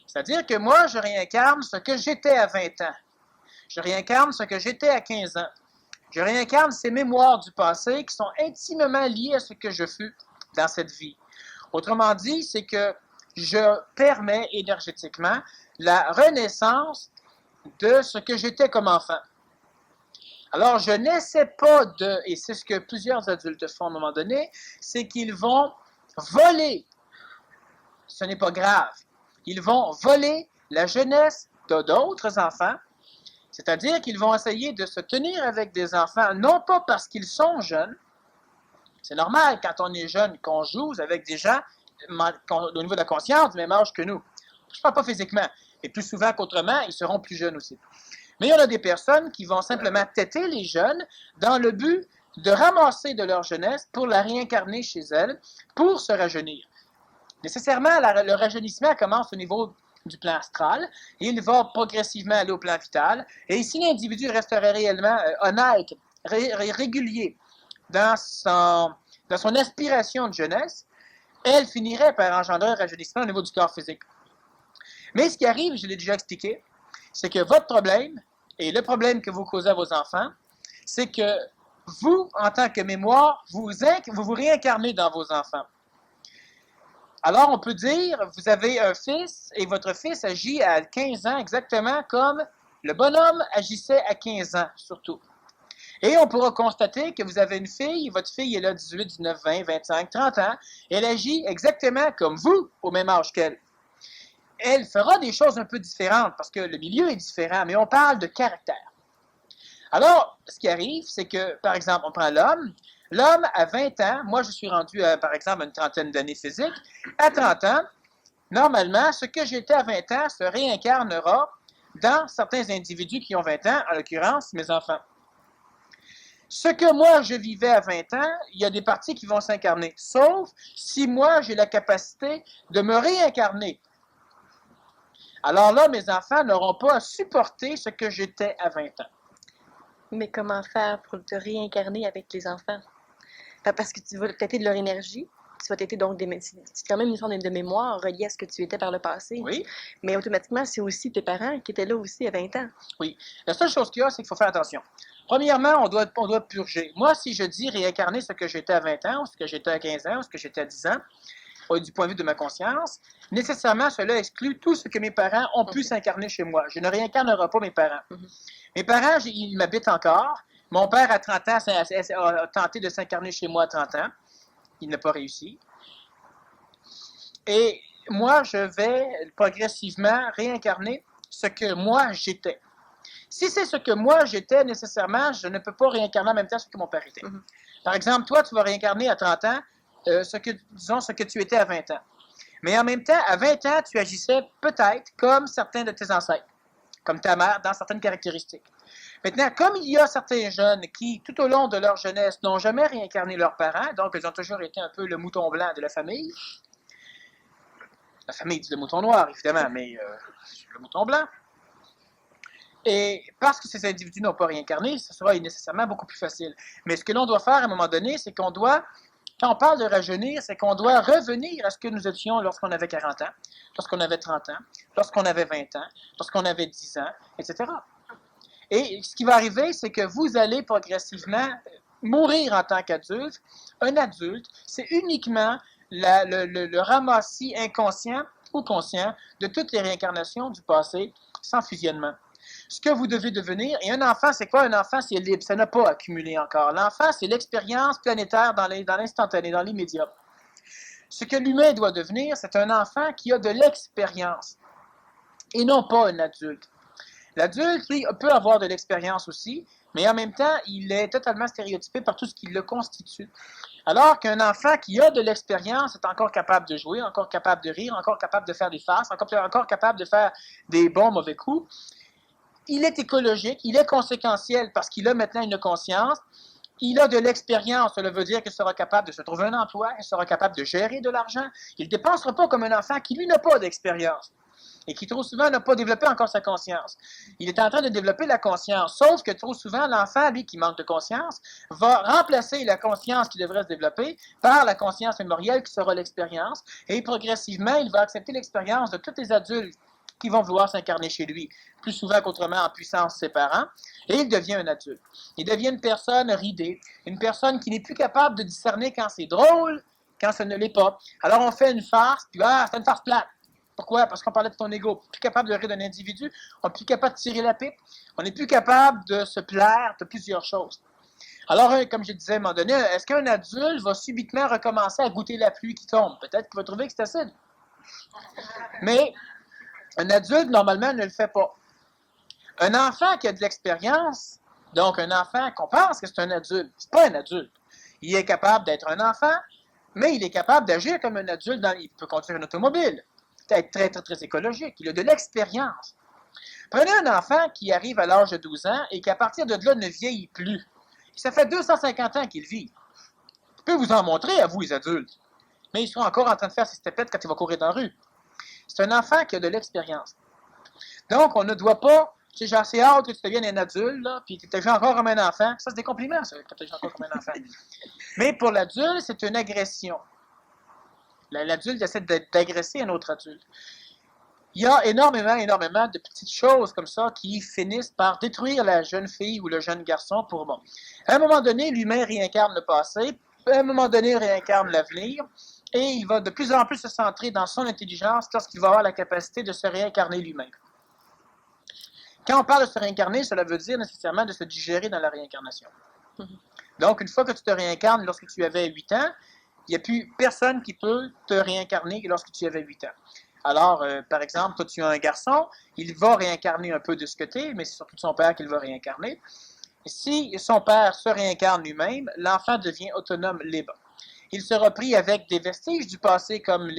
C'est-à-dire que moi, je réincarne ce que j'étais à 20 ans. Je réincarne ce que j'étais à 15 ans. Je réincarne ces mémoires du passé qui sont intimement liées à ce que je fus dans cette vie. Autrement dit, c'est que je permets énergétiquement la renaissance de ce que j'étais comme enfant. Alors, je n'essaie pas et c'est ce que plusieurs adultes font à un moment donné, c'est qu'ils vont voler ce n'est pas grave. Ils vont voler la jeunesse d'autres enfants, c'est-à-dire qu'ils vont essayer de se tenir avec des enfants, non pas parce qu'ils sont jeunes. C'est normal, quand on est jeune, qu'on joue avec des gens au niveau de la conscience du même âge que nous. Je ne parle pas physiquement, et plus souvent qu'autrement, ils seront plus jeunes aussi. Mais il y en a des personnes qui vont simplement têter les jeunes dans le but de ramasser de leur jeunesse pour la réincarner chez elles, pour se rajeunir. Nécessairement, le rajeunissement commence au niveau du plan astral, et il va progressivement aller au plan vital. Et si l'individu resterait réellement honnête, régulier dans son aspiration de jeunesse, elle finirait par engendrer un rajeunissement au niveau du corps physique. Mais ce qui arrive, je l'ai déjà expliqué, c'est que votre problème, et le problème que vous causez à vos enfants, c'est que vous, en tant que mémoire, vous vous réincarnez dans vos enfants. Alors, on peut dire, vous avez un fils, et votre fils agit à 15 ans exactement comme le bonhomme agissait à 15 ans, surtout. Et on pourra constater que vous avez une fille, votre fille est là 18, 19, 20, 25, 30 ans, et elle agit exactement comme vous, au même âge qu'elle. Elle fera des choses un peu différentes, parce que le milieu est différent, mais on parle de caractère. Alors, ce qui arrive, c'est que, par exemple, on prend l'homme. L'homme, à 20 ans, moi je suis rendu, par exemple, à une trentaine d'années physiques. À 30 ans, normalement, ce que j'étais à 20 ans se réincarnera dans certains individus qui ont 20 ans, en l'occurrence, mes enfants. Ce que moi je vivais à 20 ans, il y a des parties qui vont s'incarner, sauf si moi j'ai la capacité de me réincarner. Alors là, mes enfants n'auront pas à supporter ce que j'étais à 20 ans. Mais comment faire pour te réincarner avec les enfants? Parce que tu vas têter de leur énergie, tu vas têter donc c'est quand même une forme de mémoire reliée à ce que tu étais par le passé. Oui. Mais automatiquement, c'est aussi tes parents qui étaient là aussi à 20 ans. Oui. La seule chose qu'il y a, c'est qu'il faut faire attention. Premièrement, on doit purger. Moi, si je dis réincarner ce que j'étais à 20 ans, ou ce que j'étais à 15 ans, ou ce que j'étais à 10 ans, du point de vue de ma conscience, nécessairement, cela exclut tout ce que mes parents ont pu s'incarner chez moi. Je ne réincarnerai pas mes parents. Mes parents, ils m'habitent encore. Mon père, à 30 ans, a tenté de s'incarner chez moi à 30 ans. Il n'a pas réussi. Et moi, je vais progressivement réincarner ce que moi j'étais. Si c'est ce que moi j'étais, nécessairement, je ne peux pas réincarner en même temps ce que mon père était. Par exemple, toi, tu vas réincarner à 30 ans ce que tu étais à 20 ans. Mais en même temps, à 20 ans, tu agissais peut-être comme certains de tes ancêtres, comme ta mère, dans certaines caractéristiques. Maintenant, comme il y a certains jeunes qui, tout au long de leur jeunesse, n'ont jamais réincarné leurs parents, donc ils ont toujours été un peu le mouton blanc de la famille. La famille dit le mouton noir, évidemment, mais le mouton blanc. Et parce que ces individus n'ont pas réincarné, ce sera nécessairement beaucoup plus facile. Mais ce que l'on doit faire à un moment donné, c'est qu'on doit, quand on parle de rajeunir, c'est qu'on doit revenir à ce que nous étions lorsqu'on avait 40 ans, lorsqu'on avait 30 ans, lorsqu'on avait 20 ans, lorsqu'on avait 10 ans, etc. Et ce qui va arriver, c'est que vous allez progressivement mourir en tant qu'adulte. Un adulte, c'est uniquement le ramassis inconscient ou conscient de toutes les réincarnations du passé sans fusionnement. Ce que vous devez devenir, et un enfant, c'est quoi? Un enfant, c'est libre, ça n'a pas accumulé encore. L'enfant, c'est l'expérience planétaire dans l'instantané, dans l'immédiat. Ce que l'humain doit devenir, c'est un enfant qui a de l'expérience, et non pas un adulte. L'adulte, lui, peut avoir de l'expérience aussi, mais en même temps, il est totalement stéréotypé par tout ce qui le constitue. Alors qu'un enfant qui a de l'expérience est encore capable de jouer, encore capable de rire, encore capable de faire des farces, encore capable de faire des bons mauvais coups. Il est écologique, il est conséquentiel parce qu'il a maintenant une conscience, il a de l'expérience, cela veut dire qu'il sera capable de se trouver un emploi, il sera capable de gérer de l'argent, il ne dépensera pas comme un enfant qui, lui, n'a pas d'expérience et qui, trop souvent, n'a pas développé encore sa conscience. Il est en train de développer la conscience, sauf que, trop souvent, l'enfant, lui, qui manque de conscience, va remplacer la conscience qui devrait se développer par la conscience mémorielle qui sera l'expérience, et progressivement, il va accepter l'expérience de tous les adultes qui vont vouloir s'incarner chez lui, plus souvent qu'autrement en puissance ses parents, et il devient un adulte. Il devient une personne ridée, une personne qui n'est plus capable de discerner quand c'est drôle, quand ça ne l'est pas. Alors on fait une farce, puis c'est une farce plate. Pourquoi? Parce qu'on parlait de ton ego. Plus capable de rire d'un individu, on n'est plus capable de tirer la pipe, on n'est plus capable de se plaire de plusieurs choses. Alors, comme je disais à un moment donné, est-ce qu'un adulte va subitement recommencer à goûter la pluie qui tombe? Peut-être qu'il va trouver que c'est acide. Mais un adulte, normalement, ne le fait pas. Un enfant qui a de l'expérience, donc un enfant qu'on pense que c'est un adulte, c'est pas un adulte. Il est capable d'être un enfant, mais il est capable d'agir comme un adulte. Il peut conduire une automobile, peut-être très, très, très écologique. Il a de l'expérience. Prenez un enfant qui arrive à l'âge de 12 ans et qui, à partir de là, ne vieillit plus. Ça fait 250 ans qu'il vit. Je peux vous en montrer, à vous, les adultes. Mais ils sont encore en train de faire ses stepettes quand il va courir dans la rue. C'est un enfant qui a de l'expérience. Donc, on ne doit pas... Tu sais, j'ai assez hâte que tu deviennes un adulte, là, puis tu t'agis encore comme un enfant. Ça, c'est des compliments, ça, quand tu agis encore comme un enfant. Mais pour l'adulte, c'est une agression. L'adulte essaie d'agresser un autre adulte. Il y a énormément de petites choses comme ça qui finissent par détruire la jeune fille ou le jeune garçon pour bon. À un moment donné, l'humain réincarne le passé, à un moment donné, il réincarne l'avenir, et il va de plus en plus se centrer dans son intelligence lorsqu'il va avoir la capacité de se réincarner lui-même. Quand on parle de se réincarner, cela veut dire nécessairement de se digérer dans la réincarnation. Donc, une fois que tu te réincarnes lorsque tu avais 8 ans, il n'y a plus personne qui peut te réincarner lorsque tu avais 8 ans. Alors, par exemple, toi, tu as un garçon, il va réincarner un peu de ce que tu es, mais c'est surtout son père qui va réincarner. Si son père se réincarne lui-même, l'enfant devient autonome, libre. Il sera pris avec des vestiges du passé comme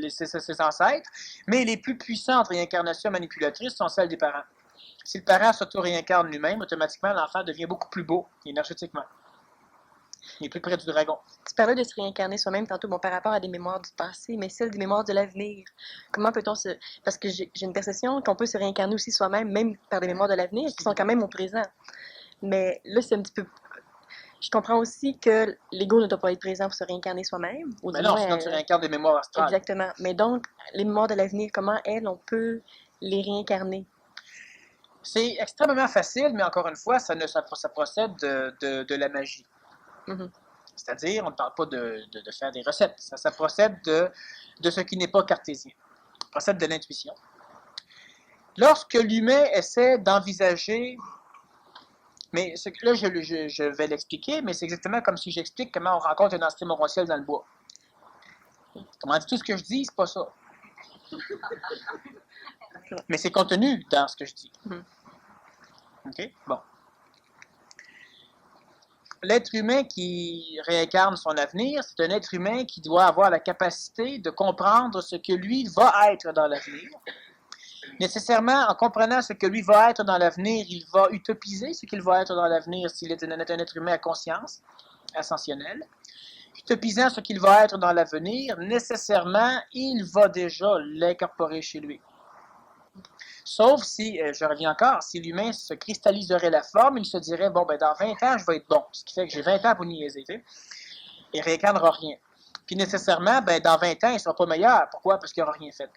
ses ancêtres, mais les plus puissantes réincarnations manipulatrices sont celles des parents. Si le parent s'auto-réincarne lui-même, automatiquement, l'enfant devient beaucoup plus beau énergétiquement. Il est plus près du dragon. Tu parlais de se réincarner soi-même tantôt, bon, par rapport à des mémoires du passé, mais celles des mémoires de l'avenir. Comment peut-on se... Parce que j'ai une perception qu'on peut se réincarner aussi soi-même, même par des mémoires de l'avenir, qui sont quand même au présent. Mais là, c'est un petit peu... Je comprends aussi que l'ego ne doit pas être présent pour se réincarner soi-même. Mais non, sinon tu réincarnes des mémoires astrales. Exactement. Mais donc, les mémoires de l'avenir, comment, elles, on peut les réincarner? C'est extrêmement facile, mais encore une fois, ça procède de la magie. Mm-hmm. C'est-à-dire, on ne parle pas de faire des recettes. Ça procède de ce qui n'est pas cartésien. Ça procède de l'intuition. Lorsque l'humain essaie d'envisager... Mais là, je vais l'expliquer, mais c'est exactement comme si j'explique comment on rencontre une entité morontielle dans le bois. Comment dit tout ce que je dis, c'est pas ça. Mais c'est contenu dans ce que je dis. OK? Bon. L'être humain qui réincarne son avenir, c'est un être humain qui doit avoir la capacité de comprendre ce que lui va être dans l'avenir. Nécessairement, en comprenant ce que lui va être dans l'avenir, il va utopiser ce qu'il va être dans l'avenir s'il est un être humain à conscience ascensionnelle. Utopisant ce qu'il va être dans l'avenir, nécessairement, il va déjà l'incorporer chez lui. Sauf si, je reviens encore, si l'humain se cristalliserait la forme, il se dirait, bon, ben dans 20 ans, je vais être bon. Ce qui fait que j'ai 20 ans pour niaiser, tu sais. Il ne réincarnera rien. Puis nécessairement, ben dans 20 ans, il ne sera pas meilleur. Pourquoi? Parce qu'il n'aura rien fait.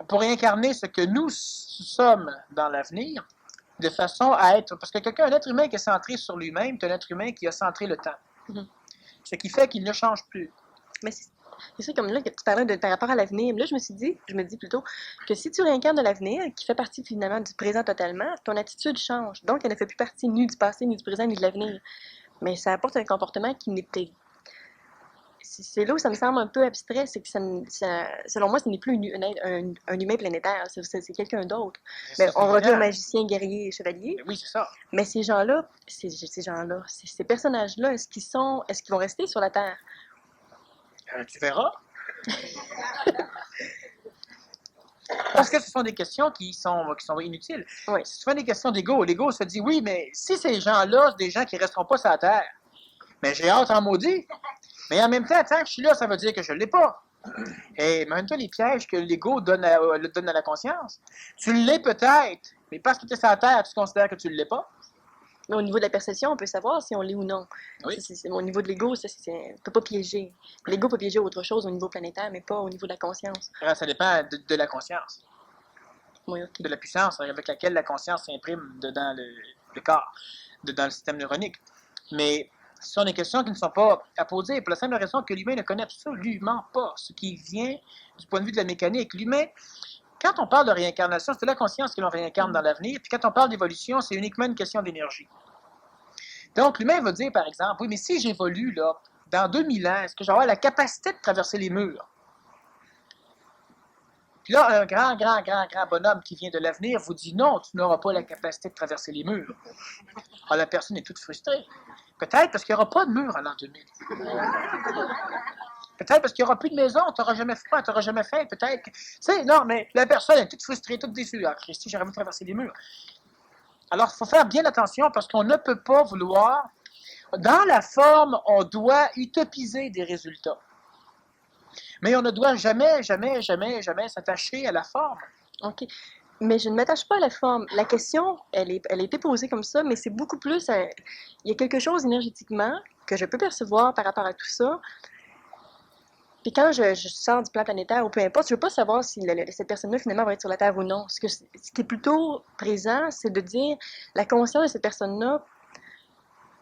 Pour réincarner ce que nous sommes dans l'avenir, de façon à être... Parce que un être humain qui est centré sur lui-même, c'est un être humain qui a centré le temps. Mm-hmm. Ce qui fait qu'il ne change plus. Mais c'est ça, comme là, que tu parlais par rapport à l'avenir. Mais là, je me dis plutôt que si tu réincarnes de l'avenir, qui fait partie finalement du présent totalement, ton attitude change. Donc, elle ne fait plus partie ni du passé, ni du présent, ni de l'avenir. Mais ça apporte un comportement qui n'est peut-être... C'est là où ça me semble un peu abstrait, c'est que selon moi, ce n'est plus un humain planétaire, c'est quelqu'un d'autre. Mais on va dire magicien, guerrier, chevalier. Mais oui, c'est ça. Mais ces gens-là, ces personnages-là, est-ce qu'ils vont rester sur la Terre? Tu verras. Parce que ce sont des questions qui sont inutiles. Oui. Ce sont des questions d'ego. L'ego se dit, oui, mais si ces gens-là, c'est des gens qui ne resteront pas sur la Terre, mais j'ai hâte en maudit. Mais en même temps, tant que je suis là, ça veut dire que je ne l'ai pas. Et même-toi les pièges que l'ego donne à la conscience. Tu l'es peut-être, mais parce que tu es sur la Terre, tu considères que tu ne l'es pas. Mais au niveau de la perception, on peut savoir si on l'est ou non. Oui. Au niveau de l'ego, on ne peut pas piéger. L'ego peut piéger autre chose au niveau planétaire, mais pas au niveau de la conscience. Ça dépend de la conscience. Oui, okay. De la puissance avec laquelle la conscience s'imprime dedans le corps, dans le système neuronique. Mais ce sont des questions qui ne sont pas à poser pour la simple raison que l'humain ne connaît absolument pas ce qui vient du point de vue de la mécanique. L'humain, quand on parle de réincarnation, c'est la conscience que l'on réincarne dans l'avenir, puis quand on parle d'évolution, c'est uniquement une question d'énergie. Donc, l'humain va dire, par exemple, oui, mais si j'évolue, là, dans 2000 ans, est-ce que j'aurai la capacité de traverser les murs? Puis là, un grand bonhomme qui vient de l'avenir vous dit non, tu n'auras pas la capacité de traverser les murs. Alors la personne est toute frustrée. Peut-être parce qu'il n'y aura pas de mur en l'an 2000. Peut-être parce qu'il n'y aura plus de maison, tu n'auras jamais froid, tu n'auras jamais faim, peut-être. Tu sais, non, mais la personne est toute frustrée, toute déçue. Ah, Christy, j'aurais voulu traverser les murs. Alors, il faut faire bien attention parce qu'on ne peut pas vouloir. Dans la forme, on doit utopiser des résultats. Mais on ne doit jamais s'attacher à la forme. OK. Mais je ne m'attache pas à la forme. La question, elle a été posée comme ça, mais c'est beaucoup plus... il y a quelque chose énergétiquement que je peux percevoir par rapport à tout ça. Puis quand je sors du plan planétaire ou peu importe, je ne veux pas savoir si cette personne-là finalement va être sur la Terre ou non. Ce qui est plutôt présent, c'est de dire la conscience de cette personne-là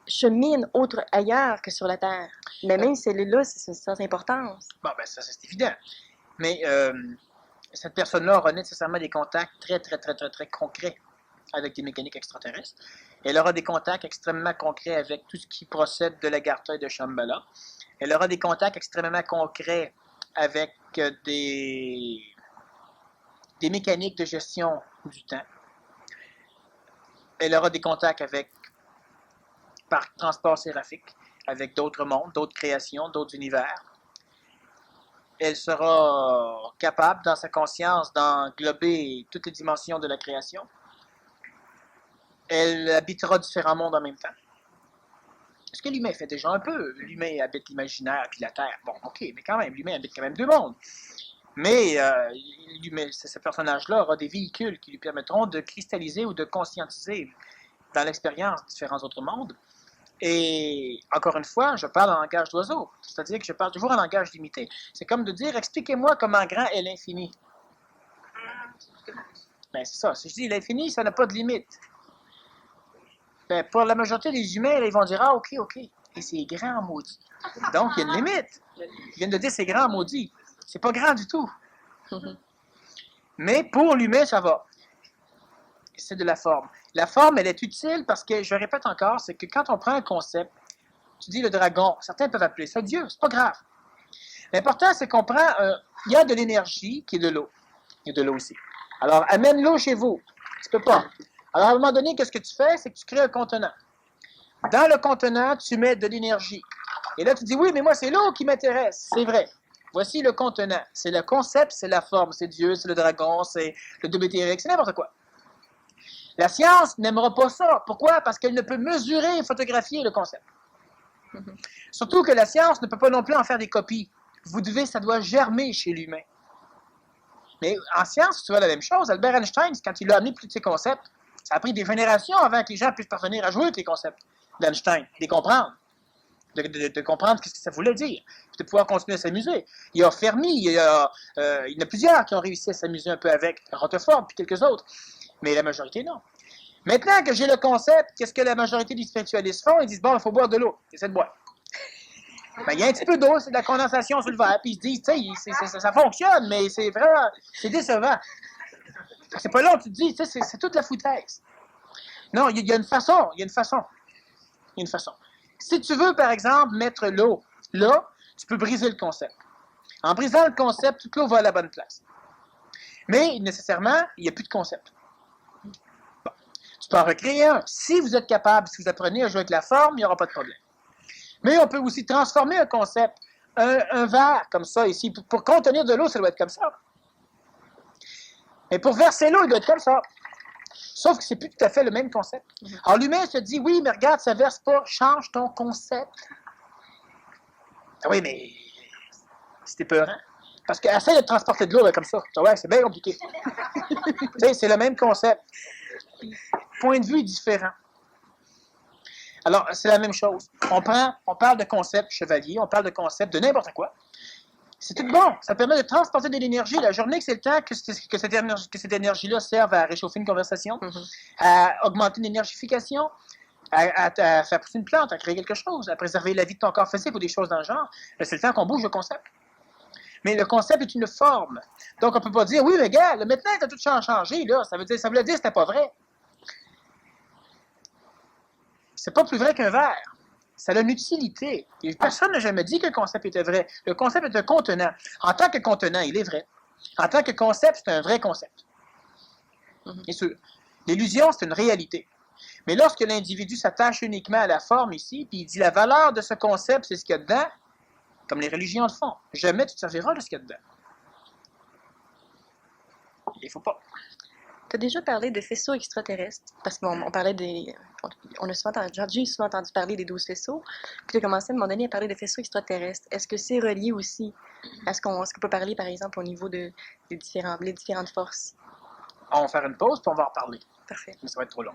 chemine ailleurs que sur la Terre. Mais même si elle est là, c'est sans importance. Bon, ben ça, c'est évident. Mais cette personne-là aura nécessairement des contacts très concrets avec des mécaniques extraterrestres. Elle aura des contacts extrêmement concrets avec tout ce qui procède de l'Agartha et de Shambhala. Elle aura des contacts extrêmement concrets avec des mécaniques de gestion du temps. Elle aura des contacts par transport séraphique, avec d'autres mondes, d'autres créations, d'autres univers. Elle sera capable, dans sa conscience, d'englober toutes les dimensions de la création. Elle habitera différents mondes en même temps. Ce que l'humain fait déjà un peu. L'humain habite l'imaginaire puis la Terre. Bon, ok, mais quand même, l'humain habite quand même deux mondes. Mais ce personnage-là aura des véhicules qui lui permettront de cristalliser ou de conscientiser dans l'expérience différents autres mondes. Et encore une fois, je parle en langage d'oiseau, c'est-à-dire que je parle toujours en langage limité. C'est comme de dire, expliquez-moi comment grand est l'infini. Ben c'est ça, si je dis l'infini, ça n'a pas de limite. Ben, pour la majorité des humains, là, ils vont dire, ah ok, et c'est grand maudit. Donc il y a une limite. Ils viennent de dire c'est grand maudit. C'est pas grand du tout. Mais pour l'humain, ça va. C'est de la forme. La forme, elle est utile parce que, je répète encore, c'est que quand on prend un concept, tu dis le dragon, certains peuvent appeler ça Dieu, c'est pas grave. L'important, c'est qu'on prend, il y a de l'énergie qui est de l'eau. Il y a de l'eau ici. Alors, amène l'eau chez vous. Tu peux pas. Alors, à un moment donné, qu'est-ce que tu fais? C'est que tu crées un contenant. Dans le contenant, tu mets de l'énergie. Et là, tu dis, oui, mais moi, c'est l'eau qui m'intéresse. C'est vrai. Voici le contenant. C'est le concept, c'est la forme. C'est Dieu, c'est le dragon, c'est le double éthérique, c'est n'importe quoi. La science n'aimera pas ça. Pourquoi? Parce qu'elle ne peut mesurer et photographier le concept. Surtout que la science ne peut pas non plus en faire des copies. Ça doit germer chez l'humain. Mais en science, tu vois la même chose. Albert Einstein, quand il a amené tous ces concepts, ça a pris des générations avant que les gens puissent parvenir à jouer avec les concepts d'Einstein, de les comprendre, de comprendre ce que ça voulait dire, de pouvoir continuer à s'amuser. Il y a Fermi, il y en a plusieurs qui ont réussi à s'amuser un peu avec, Rutherford, puis quelques autres. Mais la majorité, non. Maintenant que j'ai le concept, qu'est-ce que la majorité des spiritualistes font? Ils disent, bon, il faut boire de l'eau. Essaie de boire. Ben, il y a un petit peu d'eau, c'est de la condensation sur le verre. Puis ils se disent, tu sais, ça fonctionne, mais c'est vraiment, c'est décevant. C'est pas long, tu te dis, tu sais, c'est toute la foutaise. Non, il y a une façon. Si tu veux, par exemple, mettre l'eau là, tu peux briser le concept. En brisant le concept, toute l'eau va à la bonne place. Mais, nécessairement, il n'y a plus de concept. Bon. Tu peux en recréer un. Si vous êtes capable, si vous apprenez à jouer avec la forme, il n'y aura pas de problème. Mais on peut aussi transformer un concept. Un verre, comme ça, ici. Pour contenir de l'eau, ça doit être comme ça. Mais pour verser l'eau, il doit être comme ça. Sauf que c'est plus tout à fait le même concept. Alors l'humain se dit, oui, mais regarde, ça verse pas, change ton concept. Ah oui, mais c'était peurant. Parce que essaie de transporter de l'eau comme ça. Ouais, c'est bien compliqué. Tu sais, c'est le même concept. Point de vue différent. Alors, c'est la même chose. On parle de concept chevalier, on parle de concept de n'importe quoi. C'est tout bon. Ça permet de transporter de l'énergie. La journée que c'est le temps que cette énergie-là serve à réchauffer une conversation, à augmenter une énergification, à faire pousser une plante, à créer quelque chose, à préserver la vie de ton corps physique ou des choses dans le genre, c'est le temps qu'on bouge le concept. Mais le concept est une forme. Donc, on ne peut pas dire, oui, mais gars, maintenant, tu as tout changé, là. Ça voulait dire que c'était pas vrai. C'est pas plus vrai qu'un verre. Ça a une utilité. Et personne n'a jamais dit que le concept était vrai. Le concept est un contenant. En tant que contenant, il est vrai. En tant que concept, c'est un vrai concept. Bien sûr. L'illusion, c'est une réalité. Mais lorsque l'individu s'attache uniquement à la forme ici, puis il dit la valeur de ce concept, c'est ce qu'il y a dedans, comme les religions le font. Jamais tu te serviras de ce qu'il y a dedans. Il ne faut pas. Tu as déjà parlé de faisceaux extraterrestres, parce qu'on parlait des. On a j'ai souvent entendu parler des 12 faisceaux, puis tu as commencé à un moment donné à parler de faisceaux extraterrestres. Est-ce que c'est relié aussi à ce qu'on peut parler, par exemple, au niveau des différentes forces? On va faire une pause, puis on va en reparler. Parfait. Mais ça va être trop long.